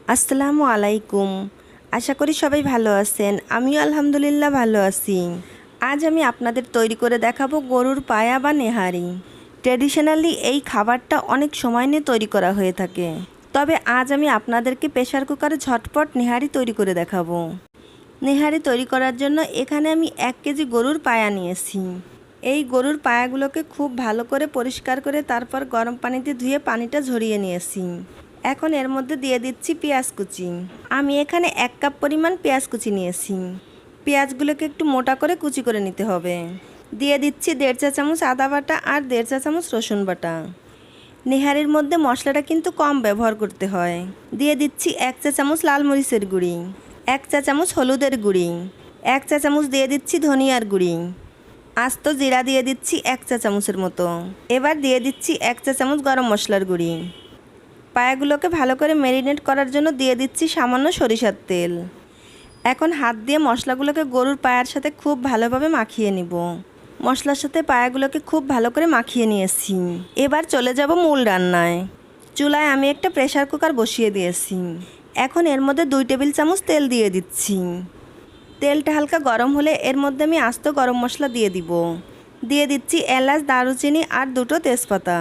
আসসালামু আলাইকুম। আশা করি সবাই ভালো আছেন। আমিও আলহামদুলিল্লাহ ভালো আছি। আজ আমি আপনাদের তৈরি করে দেখাবো গরুর পায়া বা নেহারি। ট্র্যাডিশনালি এই খাবারটা অনেক সময় নিয়ে তৈরি করা হয়ে থাকে, তবে আজ আমি আপনাদেরকে প্রেশার কুকারে ঝটপট নেহারি তৈরি করে দেখাবো। নেহারি তৈরি করার জন্য এখানে আমি 1 কেজি গরুর পায়া নিয়েছি। এই গরুর পায়াগুলোকে খুব ভালো করে পরিষ্কার করে তারপর গরম পানিতে ধুয়ে পানিটা ঝরিয়ে নিয়েছি। এখন এর মধ্যে দিয়ে দিচ্ছি পেঁয়াজ কুচি। আমি এখানে 1 কাপ পরিমাণ পেঁয়াজ কুচি নিয়েছি। পেঁয়াজগুলোকে একটু মোটা করে কুচি করে নিতে হবে। দিয়ে দিচ্ছি 1.5 চা চামচ আদা বাটা আর 1.5 চা চামচ রসুন বাটা। নেহারির মধ্যে মশলাটা কিন্তু কম ব্যবহার করতে হয়। দিয়ে দিচ্ছি 1 চা চামচ লাল মরিচের গুঁড়ি, 1 চা চামচ হলুদের গুঁড়ি, 1 চা চামচ দিয়ে দিচ্ছি ধনিয়ার গুঁড়ি, আস্ত জিরা দিয়ে দিচ্ছি 1 চা চামচের মতো। এবার দিয়ে দিচ্ছি 1 চা চামচ গরম মশলার গুঁড়ি। পায়াগুলোকে ভালো করে ম্যারিনেট করার জন্য দিয়ে দিচ্ছি সামান্য সরিষার তেল। এখন হাত দিয়ে মশলাগুলোকে গরুর পায়ার সাথে খুব ভালোভাবে মাখিয়ে নিব। মশলার সাথে পায়াগুলোকে খুব ভালো করে মাখিয়ে নিয়েছি। এবার চলে যাব মূল রান্নায়। চুলায় আমি একটা প্রেসার কুকার বসিয়ে দিয়েছি। এখন এর মধ্যে 2 টেবিল চামচ তেল দিয়ে দিচ্ছি। তেলটা হালকা গরম হলে এর মধ্যে আমি আস্ত গরম মশলা দিয়ে দিব। দিয়ে দিচ্ছি এলাচ, দারুচিনি আর 2টো তেজপাতা।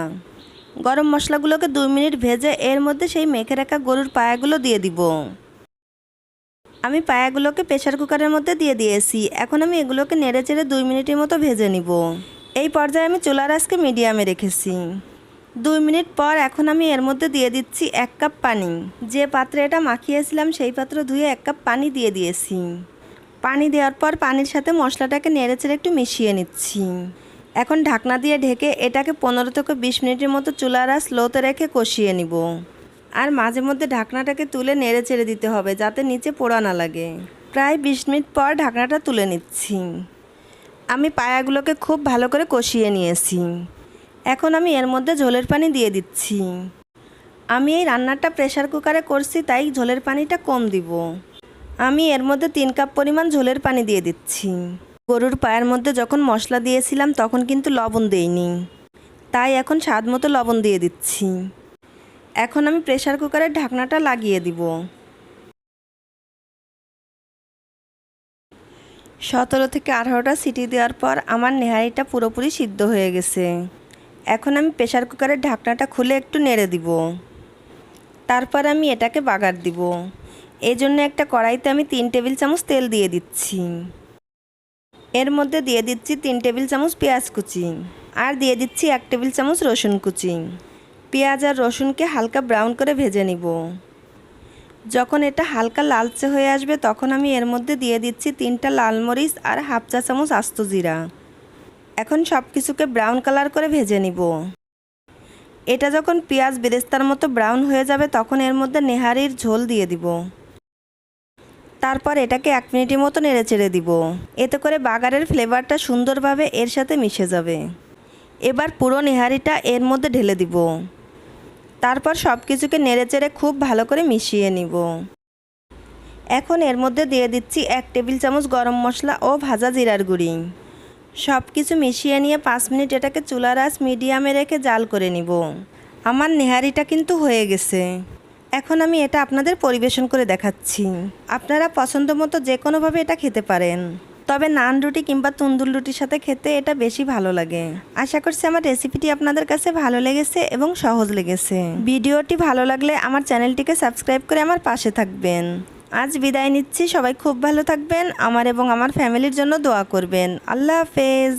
গরম মশলাগুলোকে 2 মিনিট ভেজে এর মধ্যে সেই মেখে রাখা গরুর পায়াগুলো দিয়ে দিব। আমি পায়াগুলোকে প্রেসার কুকারের মধ্যে দিয়ে দিয়েছি। এখন আমি এগুলোকে নেড়েচেড়ে 2 মিনিটের মতো ভেজে নিব। এই পর্যায়ে আমি চুলার আঁচকে মিডিয়ামে রেখেছি। 2 মিনিট পর এখন আমি এর মধ্যে দিয়ে দিচ্ছি 1 কাপ পানি। যে পাত্রে এটা মাখিয়েছিলাম সেই পাত্র ধুয়ে 1 কাপ পানি দিয়ে দিয়েছি। পানি দেওয়ার পর পানির সাথে মশলাটাকে নেড়েচেড়ে একটু মিশিয়ে নিচ্ছি। এখন ঢাকনা দিয়ে ঢেকে এটাকে 15 থেকে 20 মিনিটের মতো চুলার আঁচ স্লোতে রেখে কষিয়ে নিব। আর মাঝে মধ্যে ঢাকনাটাকে তুলে নেড়ে চেড়ে দিতে হবে যাতে নিচে পোড়া না লাগে। প্রায় 20 মিনিট পর ঢাকনাটা তুলে নিচ্ছি। আমি পায়াগুলোকে খুব ভালো করে কষিয়ে নিয়েছি। এখন আমি এর মধ্যে ঝোলের পানি দিয়ে দিচ্ছি। আমি এই রান্নাটা প্রেসার কুকারে করছি, তাই ঝোলের পানিটা কম দিব। আমি এর মধ্যে 3 কাপ পরিমাণ ঝোলের পানি দিয়ে দিচ্ছি। গরুর পায়ের মধ্যে যখন মশলা দিয়েছিলাম তখন কিন্তু লবণ দেইনি, তাই এখন স্বাদ মতো লবণ দিয়ে দিচ্ছি। এখন আমি প্রেসার কুকারের ঢাকনাটা লাগিয়ে দিব। 17 থেকে 18টা সিটি দেওয়ার পর আমার নেহারিটা পুরোপুরি সিদ্ধ হয়ে গেছে। এখন আমি প্রেসার কুকারের ঢাকনাটা খুলে একটু নেড়ে দিব। তারপর আমি এটাকে বাগার দিব। এই জন্য একটা কড়াইতে আমি 3 টেবিল চামচ তেল দিয়ে দিচ্ছি। এর মধ্যে দিয়ে দিচ্ছি 3 টেবিল চামচ পেঁয়াজ কুচি আর দিয়ে দিচ্ছি 1 টেবিল চামচ রসুন কুচি। পেঁয়াজ আর রসুনকে হালকা ব্রাউন করে ভেজে নিব। যখন এটা হালকা লালচে হয়ে আসবে তখন আমি এর মধ্যে দিয়ে দিচ্ছি 3টা লাল মরিচ আর 1/2 চা চামচ আস্ত জিরা। এখন সব কিছুকে ব্রাউন কালার করে ভেজে নিব। এটা যখন পেঁয়াজ বেরেস্তার মতো ব্রাউন হয়ে যাবে তখন এর মধ্যে নেহারির ঝোল দিয়ে দিব। তারপর এটাকে 1 মিনিটের মতো নেড়ে চেড়ে দিব। এতে করে বাগারের ফ্লেভারটা সুন্দরভাবে এর সাথে মিশে যাবে। এবার পুরো নেহারিটা এর মধ্যে ঢেলে দিব। তারপর সব কিছুকে নেড়ে চেড়ে খুব ভালো করে মিশিয়ে নিব। এখন এর মধ্যে দিয়ে দিচ্ছি 1 টেবিল চামচ গরম মশলা ও ভাজা জিরার গুঁড়ি। সব কিছু মিশিয়ে নিয়ে 5 মিনিট এটাকে চুলার আঁচ মিডিয়ামে রেখে জাল করে নিব। আমার নেহারিটা কিন্তু হয়ে গেছে। এখন আমি এটা আপনাদের পরিবেশন করে দেখাচ্ছি। আপনারা পছন্দ মতো যে কোনোভাবে এটা খেতে পারেন, তবে নান রুটি কিংবা তন্দুর রুটির সাথে খেতে এটা বেশি ভালো লাগে। আশা করছি আমার রেসিপিটি আপনাদের কাছে ভালো লেগেছে এবং সহজ লেগেছে। ভিডিওটি ভালো লাগলে আমার চ্যানেলটিকে সাবস্ক্রাইব করে আমার পাশে থাকবেন। আজ বিদায় নিচ্ছি। সবাই খুব ভালো থাকবেন। আমার এবং আমার ফ্যামিলির জন্য দোয়া করবেন। আল্লাহ হাফেজ।